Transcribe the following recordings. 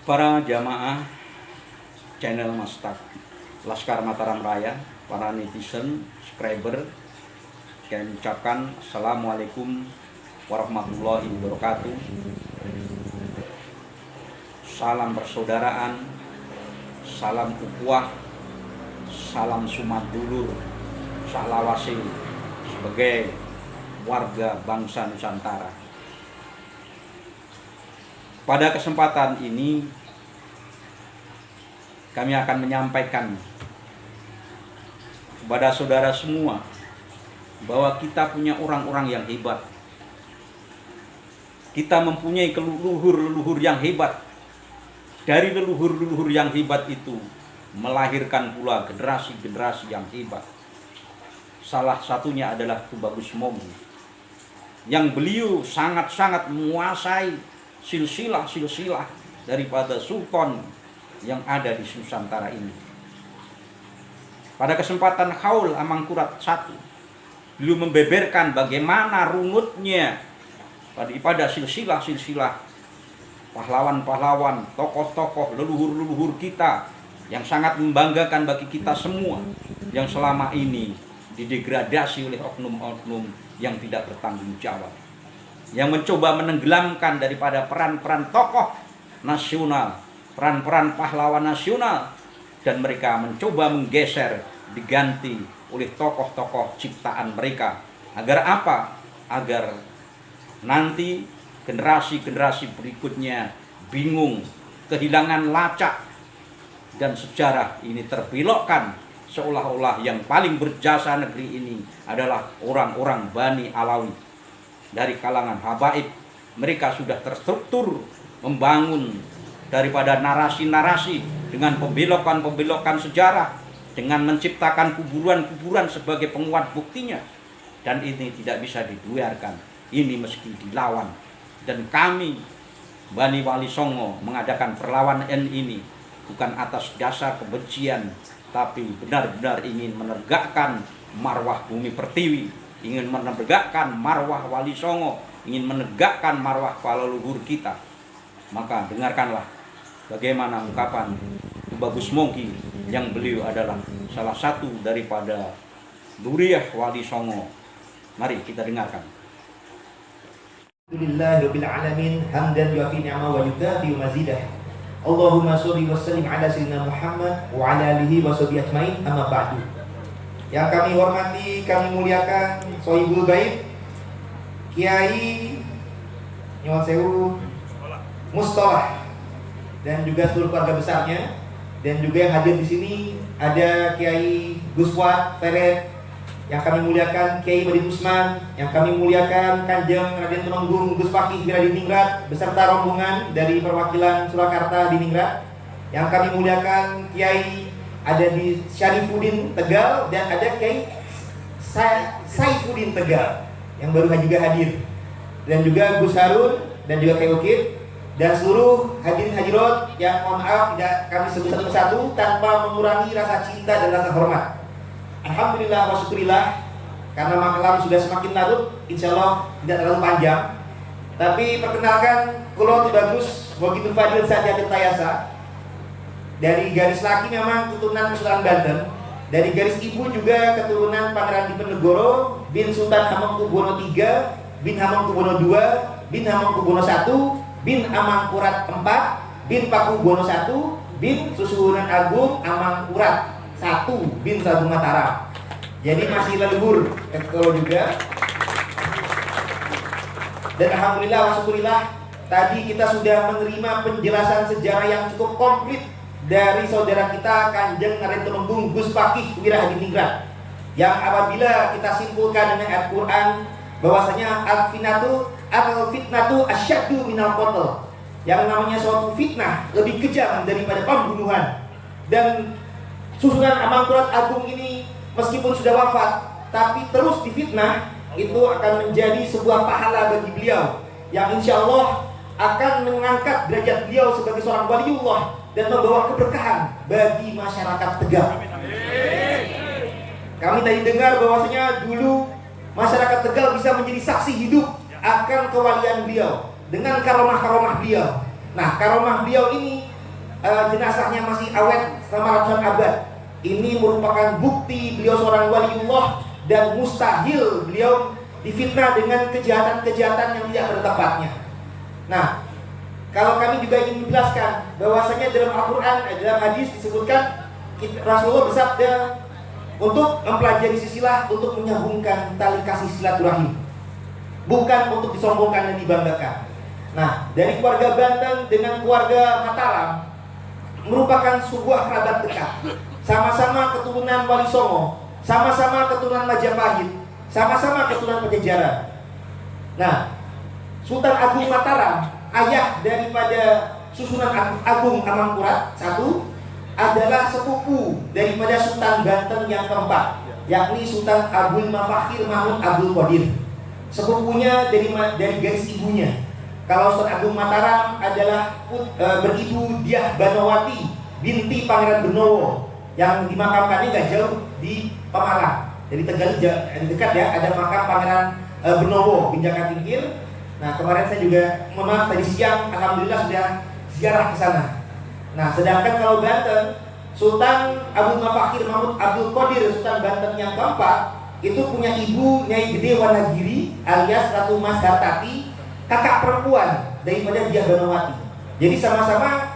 Para jamaah channel Mastak Laskar Mataram Raya, para netizen, subscriber, kami ucapkan Assalamualaikum warahmatullahi wabarakatuh. Salam persaudaraan, salam ukhuwah, salam sumat dulur, sahlawase sebagai warga bangsa Nusantara. Pada kesempatan ini kami akan menyampaikan kepada saudara semua bahwa kita punya orang-orang yang hebat. Kita mempunyai leluhur-leluhur yang hebat. Dari leluhur-leluhur yang hebat itu melahirkan pula generasi-generasi yang hebat. Salah satunya adalah Tubagus Mogi, yang beliau sangat-sangat menguasai silsilah daripada sultan yang ada di Nusantara ini. Pada kesempatan Haul Amangkurat I, beliau membeberkan bagaimana runutnya pada silsilah pahlawan-pahlawan, tokoh-tokoh, leluhur-leluhur kita yang sangat membanggakan bagi kita semua, yang selama ini didegradasi oleh oknum-oknum yang tidak bertanggung jawab, yang mencoba menenggelamkan daripada peran-peran tokoh nasional, peran-peran pahlawan nasional, dan mereka mencoba menggeser, diganti oleh tokoh-tokoh ciptaan mereka. Agar apa? Agar nanti generasi-generasi berikutnya bingung, kehilangan lacak, dan sejarah ini terbelokkan seolah-olah yang paling berjasa negeri ini adalah orang-orang Bani Alawi. Dari kalangan habaib, mereka sudah terstruktur membangun daripada narasi-narasi dengan pembelokan-pembelokan sejarah, dengan menciptakan kuburan-kuburan sebagai penguat buktinya. Dan ini tidak bisa dibiarkan, ini mesti dilawan. Dan kami Bani Wali Songo mengadakan perlawanan ini bukan atas dasar kebencian, tapi benar-benar ingin menegakkan marwah Bumi Pertiwi, ingin menegakkan marwah Wali Songo, ingin menegakkan marwah para leluhur kita. Maka dengarkanlah bagaimana ungkapan Tubagus Mogi, yang beliau adalah salah satu daripada Duriyah Wali Songo. Mari kita dengarkan. Alhamdulillahirabbil alamin, hamdan yuafi ni'amahu wa yukafi mazidah. Allahumma sholli wa sallim ala sayyidina Muhammad wa ala alihi wa sahbihi ajmain, amma ba'du. Yang kami hormati, kami muliakan Sohibul Gaib Kiai Nyuwun Sewu Mustolah, dan juga seluruh keluarga besarnya, dan juga yang hadir di sini ada Kiai Guswat Feret, yang kami muliakan Kiai Badin Usman, yang kami muliakan Kanjeng Raden Tumenggung Gus Fakih Wiradiningrat beserta rombongan dari perwakilan Surakarta di Ningrat, yang kami muliakan Kiai ada di Syarifuddin Tegal, dan ada Kiai Saifuddin Tegal yang baru juga hadir, dan juga Gus Harun, dan juga Kiai Ukit, dan seluruh hadirin hadirat yang mohon maaf tidak kami sebut satu persatu tanpa mengurangi rasa cinta dan rasa hormat. Alhamdulillah wa syukurillah, karena malam sudah semakin larut, insya Allah tidak terlalu panjang. Tapi perkenalkan, kulo Tubagus Mogi Fadil Saja Tirtayasa. Dari garis laki memang keturunan Kesultanan Banten, dari garis ibu juga keturunan Pangeran Diponegoro bin Sultan Hamengkubuwono III bin Hamengkubuwono II bin Hamengkubuwono I bin Amangkurat IV bin Pakubuwono I bin Susuhunan Agung Amangkurat I bin Sagung Mataram. Jadi masih leluhur kalau juga. Dan alhamdulillah wa syukurillah, tadi kita sudah menerima penjelasan sejarah yang cukup komplit dari saudara kita Kanjeng Raden Tumenggung Gus Fakih Wiradiningrat, yang apabila kita simpulkan dengan ayat Quran bahwasanya al-fitnatu asyaddu minal qatl, yang namanya suatu fitnah lebih kejam daripada pembunuhan. Dan Susunan Amangkurat Agung ini meskipun sudah wafat, tapi terus difitnah, itu akan menjadi sebuah pahala bagi beliau, yang insya Allah akan mengangkat derajat beliau sebagai seorang waliullah dan membawa keberkahan bagi masyarakat Tegal. Kami tadi dengar bahwasanya dulu masyarakat Tegal bisa menjadi saksi hidup akan kewalian beliau dengan karomah-karomah beliau. Nah, karomah beliau ini jenazahnya masih awet selama ratusan abad. Ini merupakan bukti beliau seorang waliullah dan mustahil beliau difitnah dengan kejahatan-kejahatan yang tidak pada tempatnya. Nah, kalau kami juga ingin menjelaskan bahwasanya dalam Al-Quran, dalam hadis disebutkan Rasulullah bersabda untuk mempelajari silsilah, untuk menyambungkan tali kasih silaturahim, bukan untuk disombongkan dan dibanggakan. Nah, dari keluarga Banten dengan keluarga Mataram merupakan sebuah kerabat dekat. Sama-sama keturunan Wali Songo, sama-sama keturunan Majapahit, sama-sama keturunan Pajajaran. Nah, Sultan Agung Mataram, ayah daripada susunan Agung Amangkurat satu, adalah sepupu daripada Sultan Banten yang keempat, yakni Sultan Abdul Mafakhir Mahmud Abdul Qadir. Sepupunya dari garis ibunya. Kalau Sultan Agung Mataram adalah beribu Diah Banowati binti Pangeran Benowo, yang dimakamkannya nggak jauh di Pemalang. Jadi Tegal dekat ya, ada makam Pangeran Benowo bin Jakatingkir. Nah, kemarin saya juga, maaf tadi siang, alhamdulillah sudah ziarah ke sana. Nah, sedangkan kalau Banten, Sultan Abdul Mafakhir Mahmud Abdul Qadir, Sultan Banten yang keempat, itu punya ibu Nyai Gede Wanagiri alias Ratu Mas Hartati, kakak perempuan daripada Diah Banowati. Jadi sama-sama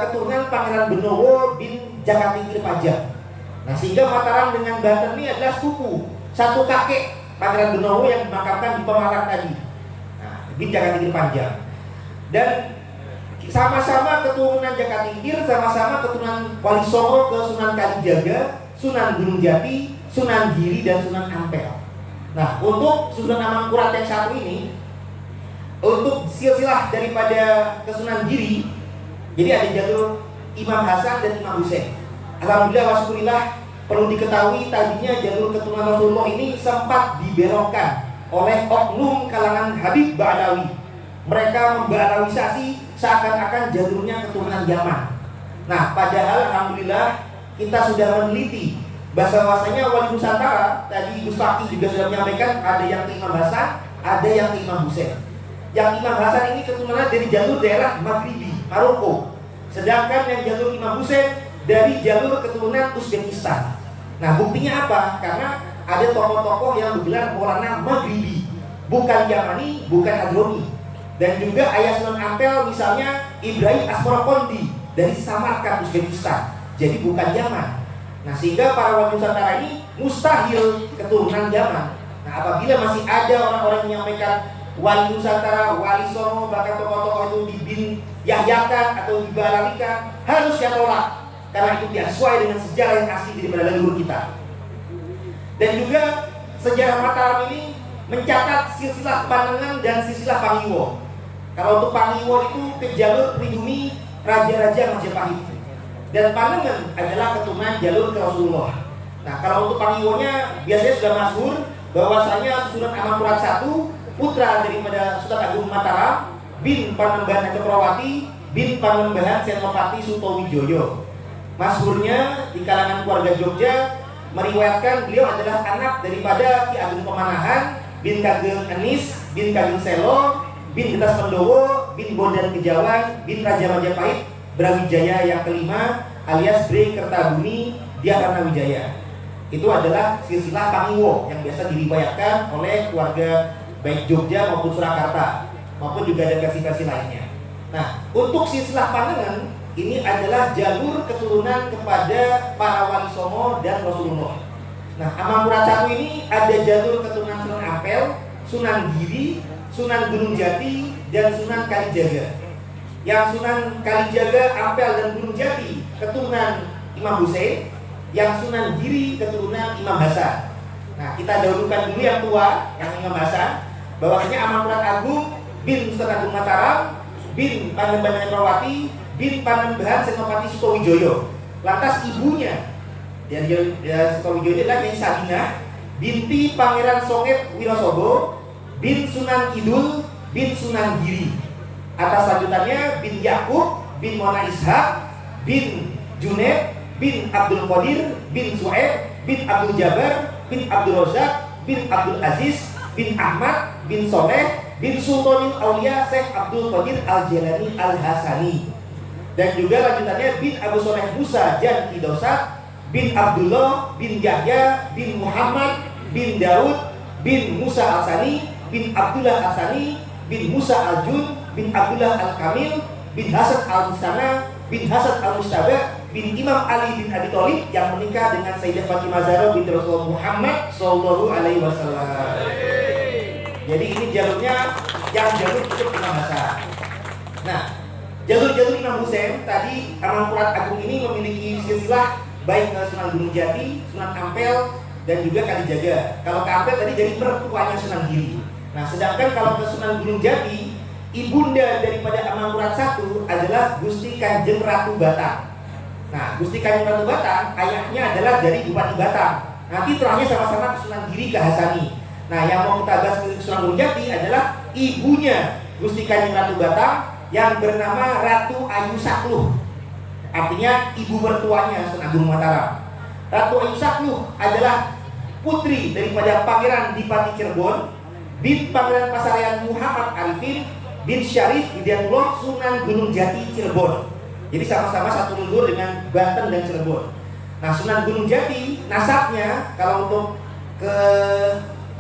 keturunan Pangeran Benowo bin Jakatingkir Pajang. Nah, sehingga Mataram dengan Banten ini adalah sepupu, satu kakek Pangeran Benowo yang dimakamkan di Pemalang tadi, nah, bin Jakatingkir Pajang. Dan sama-sama keturunan Jakatingkir, sama-sama keturunan Wali Songo ke Sunan Kalijaga, Sunan Gunung Jati, Sunan Giri, dan Sunan Ampel. Nah, untuk Sunan Amangkurat yang satu ini, untuk silsilah daripada ke Sunan Giri, jadi ada jalur Imam Hasan dan Imam Husain. Alhamdulillah wasyukurillah, perlu diketahui tadinya jalur keturunan Rasulullah ini sempat dibelokkan oleh oknum kalangan Habib Ba'alawi. Mereka memba'alawisasi seakan-akan jalurnya keturunan Yaman. Nah, padahal alhamdulillah kita sudah meneliti bahwasanya Wali Nusantara, tadi Gus Fakih juga sudah menyampaikan, ada yang ke Imam Hasan, ada yang ke Imam Husain. Yang Imam Hasan ini keturunan dari jalur daerah Maghribi, Maroko. Sedangkan yang jalur Imam Husain dari jalur keturunan Uzbekistan. Nah, buktinya apa? Karena ada tokoh-tokoh yang bergelar Maulana Maghribi, bukan Yamani, bukan Hadroni. Dan juga ayah Sunan Ampel misalnya Ibrahim Asmarakondi dari Samarkand, Uzbekistan. Jadi bukan Yaman. Nah, sehingga para wali Nusantara ini mustahil keturunan Yaman. Nah, apabila masih ada orang-orang yang menyampaikan Wali Nusantara, Wali Songo, bahkan tokoh-tokoh itu dibin-yahyakan atau dibalalikan, harus kita tolak. Karena itu tidak sesuai dengan sejarah yang asli daripada leluhur kita. Dan juga sejarah Mataram ini mencatat silsilah Panengan dan silsilah Pangiwo. Kalau untuk Pangiwo itu ke jalur pribumi Raja-Raja Majapahit, dan Panengan adalah keturunan jalur ke Rasulullah. Nah, kalau untuk Pangiwonya biasanya sudah masyhur bahwasanya Sunan Amangkurat I, putra daripada Sultan Agung Mataram bin Panembahan Cokrawati bin Panembahan Senopati Sutowijoyo. Masyhurnya di kalangan keluarga Jogja meriwayatkan beliau adalah anak daripada Ki Ageng Pemanahan bin Kageng Enis bin Kageng Selo bin Getas Pendowo bin Bondan Kejawan bin Raja Majapahit Brawijaya yang kelima alias Bre Kertabumi Dyah Karnawijaya. Itu adalah silsilah Pangiwo yang biasa diriwayatkan oleh keluarga baik Jogja maupun Surakarta, maupun juga ada versi-versi lainnya. Nah, untuk silsilah Panengan ini adalah jalur keturunan kepada para Wali Songo dan Rasulullah. Nah, Amangkurat I ini ada jalur keturunan Sunan Ampel, Sunan Giri, Sunan Gunung Jati, dan Sunan Kalijaga. Yang Sunan Kalijaga, Ampel, dan Gunung Jati keturunan Imam Husain, yang Sunan Giri keturunan Imam Hasan. Nah, kita dahulukan dulu yang tua, yang Imam Hasan, bahwasanya Amangkurat Agung bin Sultan Agung Mataram bin Panembahan Cokrawati bin Panembahan Senopati Sutowijoyo. Lantas ibunya Sutowijoyo adalah Nyai Sabinah binti Pangeran Songet Wirosobo bin Sunan Kidul bin Sunan Giri. Atas lanjutannya bin Yakub bin Mona Ishak bin Junaid bin Abdul Qadir bin Su'aib bin Abdul Jabar bin Abdul Razak bin Abdul Aziz bin Ahmad bin Soleh bin Sultanil Aulia Syekh Abdul Qadir Al-Jalani Al-Hasani. Dan juga lanjutannya bin Abu Soleh Musa Jan Kidosat bin Abdullah bin Yahya bin Muhammad bin Daud bin Musa Al-Sani bin Abdullah Al-Sani bin Musa Al-Jun bin Abdullah Al-Kamil bin Hasan Al-Mustana bin Hasan Al-Mustaba bin Imam Ali bin Abi Thalib yang menikah dengan Sayyidah Fatimah Zahra binti Rasulullah Muhammad Sallallahu Alaihi Wasallam. Jadi ini jalurnya yang jalur cukup Imam Hasan. Nah, jalur-jalur Imam Husain tadi Amangkurat Agung ini memiliki silsilah baik Sunan Gunung Jati, Sunan Ampel, dan juga Kalijaga. Kalau ke Ampel tadi dari mertuanya Sunan Giri. Nah, sedangkan kalau ke Sunan Gunung Jati, ibunda daripada Amangkurat I adalah Gusti Kanjeng Ratu Batang. Nah, Gusti Kanjeng Ratu Batang ayahnya adalah dari Bupati Batang. Nanti terangnya sama-sama ke Sunan Giri ke Hasani. Nah, yang mau kita bahas ke Sunan Gunung Jati adalah ibunya Gusti Kanjeng Ratu Batang yang bernama Ratu Ayu Sakluh. Artinya ibu mertuanya Sunan Agung Mataram. Ratu Ayu Sakluh adalah putri daripada Pangeran Dipati Cirebon bin Pangeran Pasarian Muhammad Arifin bin Syarif Hidayatullah Sunan Gunung Jati Cirebon. Jadi sama-sama satu leluhur dengan Banten dan Cirebon. Nah, Sunan Gunung Jati nasabnya kalau untuk ke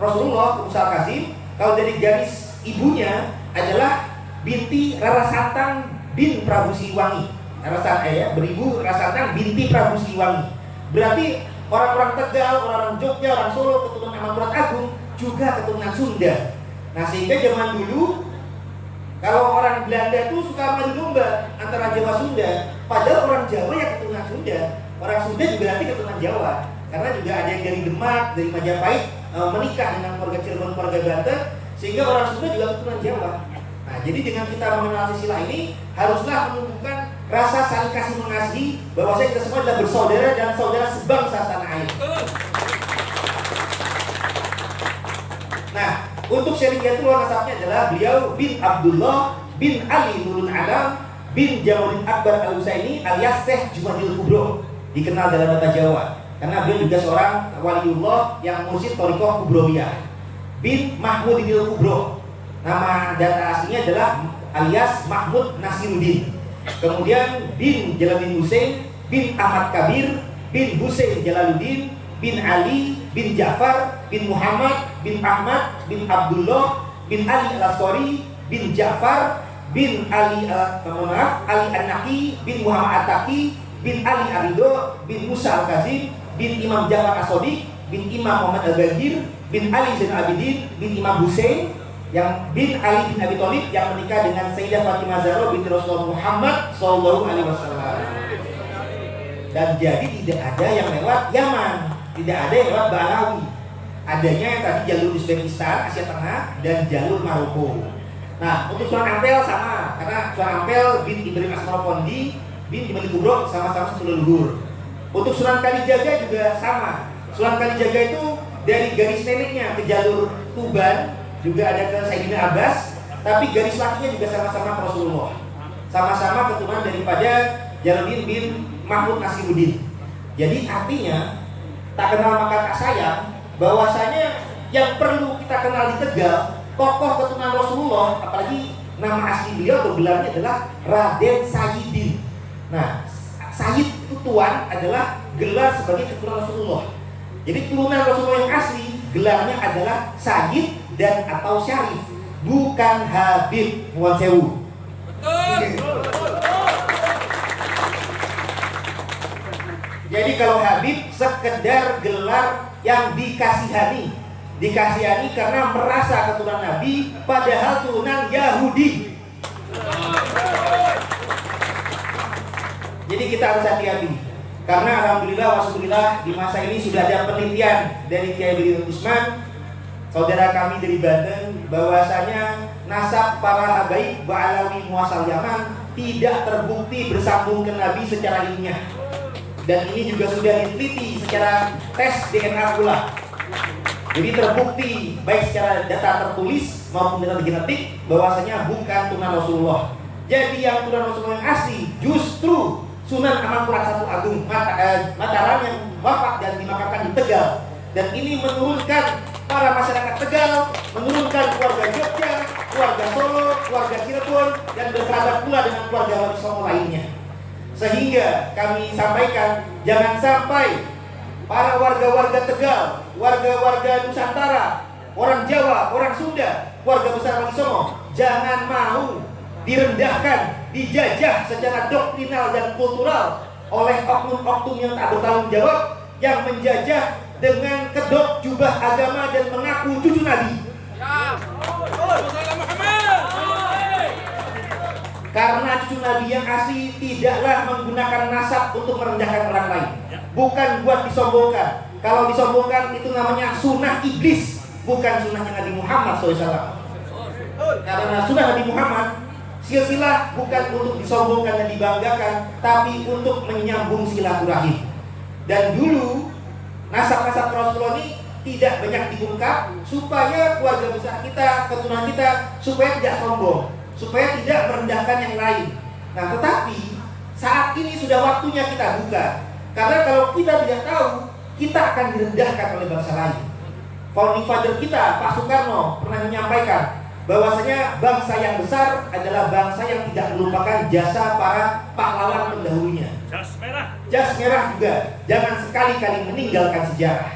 Rasulullah ke Musa Al-Kazim, kalau dari garis ibunya adalah binti Rara Santang bin Prabu Siliwangi. Beribu Rara Santang binti Prabu Siliwangi. Berarti orang-orang Tegal, orang-orang Jogja, orang Solo, keturunan Amangkurat Agung juga keturunan Sunda. Nah, sehingga zaman dulu kalau orang Belanda itu suka maju domba antara Jawa Sunda, padahal orang Jawa ya keturunan Sunda, orang Sunda juga nanti keturunan Jawa. Karena juga ada yang dari Demak, dari Majapahit menikah dengan keluarga Cirebon, keluarga Banten, sehingga orang Sunda juga keturunan Jawa. Nah, jadi dengan kita mengenal silsilah ini, haruslah menunjukkan rasa saling kasih mengasihi, bahwa kita semua adalah bersaudara dan saudara sebangsa tanah air. Nah, untuk syariatul nasabnya adalah beliau bin Abdullah bin Ali Nurul Alam bin Jamaluddin Akbar Al-Husaini alias Syekh Jumadil Kubro, dikenal dalam bahasa Jawa karena beliau juga seorang waliullah yang mursyid Thariqah Kubrowiyah bin Mahmudinil Kubro. Nama data aslinya adalah alias Mahmud Nasiruddin. Kemudian bin Jalaluddin Husain bin Ahmad Kabir bin Husain Jalaluddin bin Ali bin Ja'far bin Muhammad bin Ahmad bin Abdullah bin Ali Al-Asqari bin Ja'far bin Ali Ali An-Naqi bin Muhammad At-Taqi bin Ali Arido bin Musa Al-Kazim bin Imam Ja'far As-Shadiq bin Imam Muhammad Al-Bagir bin Ali Zainal Abidin bin Imam Husain yang bin Ali bin Abi Thalib yang menikah dengan Sayyidah Fatimah Zahra binti Rasulullah Muhammad Sallallahu Alaihi Wasallam. Dan jadi tidak ada yang lewat Yaman, tidak ada yang lewat Balawi. Adanya yang tadi jalur Uzbekistan, Asia Tengah, dan jalur Maroko. Nah, untuk Sunan Ampel sama, karena Sunan Ampel bin Ibrahim Asmaropondi bin Imam Kubro sama-sama satu leluhur. Untuk Sunan Kalijaga juga sama. Sunan Kalijaga itu dari garis neneknya ke jalur Tuban, juga ada ke Sayyidina Abbas, tapi garis lakinya juga sama-sama ke Rasulullah. Sama-sama keturunan daripada Jalaluddin bin Mahmud Nasiruddin. Jadi artinya tak kenal maka tak sayang, bahwasanya yang perlu kita kenal di Tegal, tokoh keturunan Rasulullah, apalagi nama asli beliau atau gelarnya adalah Raden Sayyidin. Nah, Sayyid itu tuan adalah gelar sebagai keturunan Rasulullah. Jadi turunan Rasulullah yang asli gelarnya adalah Sayyid dan atau Syarif, bukan Habib. Nuwun sewu. Jadi kalau Habib sekedar gelar yang dikasihani karena merasa keturunan Nabi, padahal turunan Yahudi. Jadi kita harus hati-hati, karena alhamdulillah wasyukurillah di masa ini sudah ada penelitian dari Kiai Bidin Usman, saudara kami dari Banten, bahwasanya nasab para habaib Ba'alawi muasal Yaman tidak terbukti bersambung ke Nabi secara ilmiah. Dan ini juga sudah diteliti secara tes DNA pula. Jadi terbukti baik secara data tertulis maupun data genetik bahwasanya bukan turunan Rasulullah. Jadi yang turunan Rasulullah yang asli justru Sunan Amangkurat I Agung Mataram yang wafat dan dimakamkan di Tegal. Dan ini menurunkan para masyarakat Tegal, menurunkan keluarga Jogja, keluarga Solo, keluarga Cirebon, dan berkerabat pula dengan keluarga Wali Songo lainnya. Sehingga kami sampaikan, jangan sampai para warga-warga Tegal, warga-warga Nusantara, orang Jawa, orang Sunda, warga besar Wali Songo, jangan mau direndahkan, dijajah secara doktrinal dan kultural oleh oknum-oknum yang tak bertanggung jawab, yang menjajah dengan kedok jubah agama dan mengaku cucu Nabi. Karena cucu Nabi yang asli tidaklah menggunakan nasab untuk merendahkan orang lain, bukan buat disombongkan. Kalau disombongkan itu namanya sunnah iblis, bukan sunnahnya Nabi Muhammad SAW. Karena sunnah Nabi Muhammad, silsilah bukan untuk disombongkan dan dibanggakan, tapi untuk menyambung silaturahim. Dan dulu nasab-nasab Rasulullah ini tidak banyak diungkap supaya keluarga besar kita, keturunan kita supaya tidak sombong, supaya tidak merendahkan yang lain. Nah, tetapi saat ini sudah waktunya kita buka. Karena kalau kita tidak tahu, kita akan direndahkan oleh bangsa lain. Founding father kita, Pak Soekarno, pernah menyampaikan bahwasanya bangsa yang besar adalah bangsa yang tidak melupakan jasa para pahlawan pendahulunya. Jas merah juga jangan sekali-kali meninggalkan sejarah.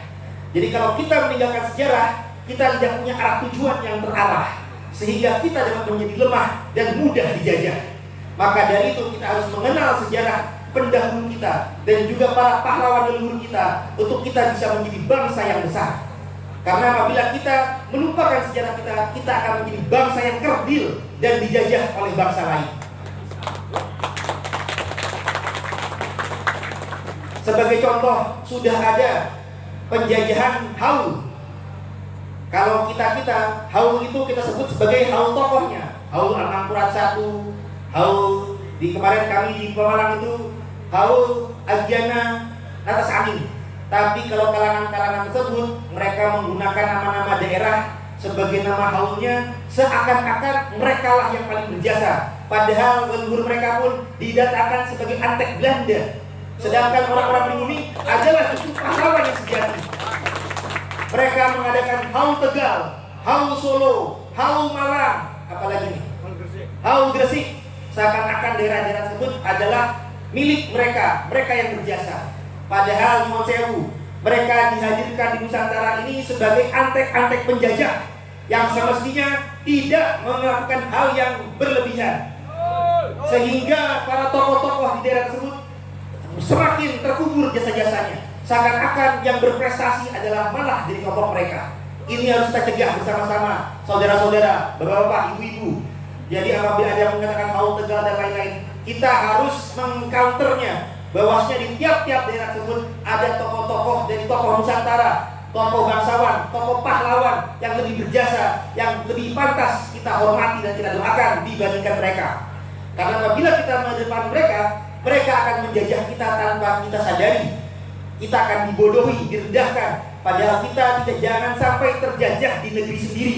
Jadi kalau kita meninggalkan sejarah, kita tidak punya arah tujuan yang terarah, sehingga kita dapat menjadi lemah dan mudah dijajah. Maka dari itu kita harus mengenal sejarah pendahulu kita dan juga para pahlawan leluhur kita untuk kita bisa menjadi bangsa yang besar. Karena apabila kita melupakan sejarah kita, kita akan menjadi bangsa yang kerdil dan dijajah oleh bangsa lain. Sebagai contoh, sudah ada penjajahan haul. Kalau kita haul itu kita sebut sebagai haul tokohnya. Haul Al-Mangkurat 1, haul di kemarin kami di Pemalang itu haul Agiana Atas Angin. Tapi kalau kalangan-kalangan tersebut mereka menggunakan nama-nama daerah sebagai nama haulnya, seakan-akan mereka lah yang paling berjasa. Padahal leluhur mereka pun didatakan sebagai antek Belanda. Sedangkan orang-orang pribumi adalah justru pahlawan yang sejati. Mereka mengadakan haul Tegal, haul Solo, haul Malang, apalagi nih? Haul Gresik. Seakan-akan daerah-daerah tersebut adalah milik mereka, mereka yang berjasa. Padahal nyuwun sewu, mereka dihadirkan di Nusantara ini sebagai antek-antek penjajah yang semestinya tidak melakukan hal yang berlebihan. Sehingga para tokoh-tokoh di daerah tersebut semakin terkubur jasa-jasanya. Seakan-akan yang berprestasi adalah malah dari kelompok mereka. Ini harus kita cegah bersama-sama, saudara-saudara, bapak-bapak, ibu-ibu. Jadi apabila ada yang mengatakan haul Tegal dan lain-lain, kita harus mengcounternya. Bahwasanya di tiap-tiap daerah tersebut ada tokoh-tokoh dari tokoh Nusantara, tokoh bangsawan, tokoh pahlawan yang lebih berjasa, yang lebih pantas kita hormati dan kita doakan dibandingkan mereka. Karena apabila kita mengedepan mereka, mereka akan menjajah kita tanpa kita sadari. Kita akan dibodohi, direndahkan. Padahal kita jangan sampai terjajah di negeri sendiri.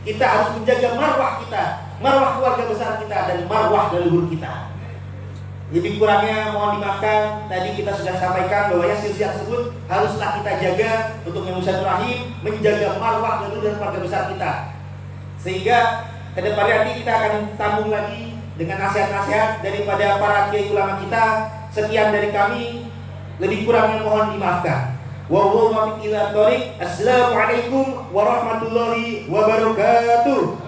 Kita harus menjaga marwah kita, marwah keluarga besar kita, dan marwah leluhur kita. Lebih kurangnya mohon dimaafkan. Tadi kita sudah sampaikan bahwa silsilah tersebut haruslah kita jaga untuk silaturahim, menjaga marwah leluhur dan keluarga besar kita. Sehingga ke depannya nanti kita akan sambung lagi dengan nasihat-nasihat daripada para kiai ulama kita. Sekian dari kami, lebih kurangnya mohon dimaafkan. Wallahu muwaffiq ila thoriq. Assalamualaikum warahmatullahi wabarakatuh.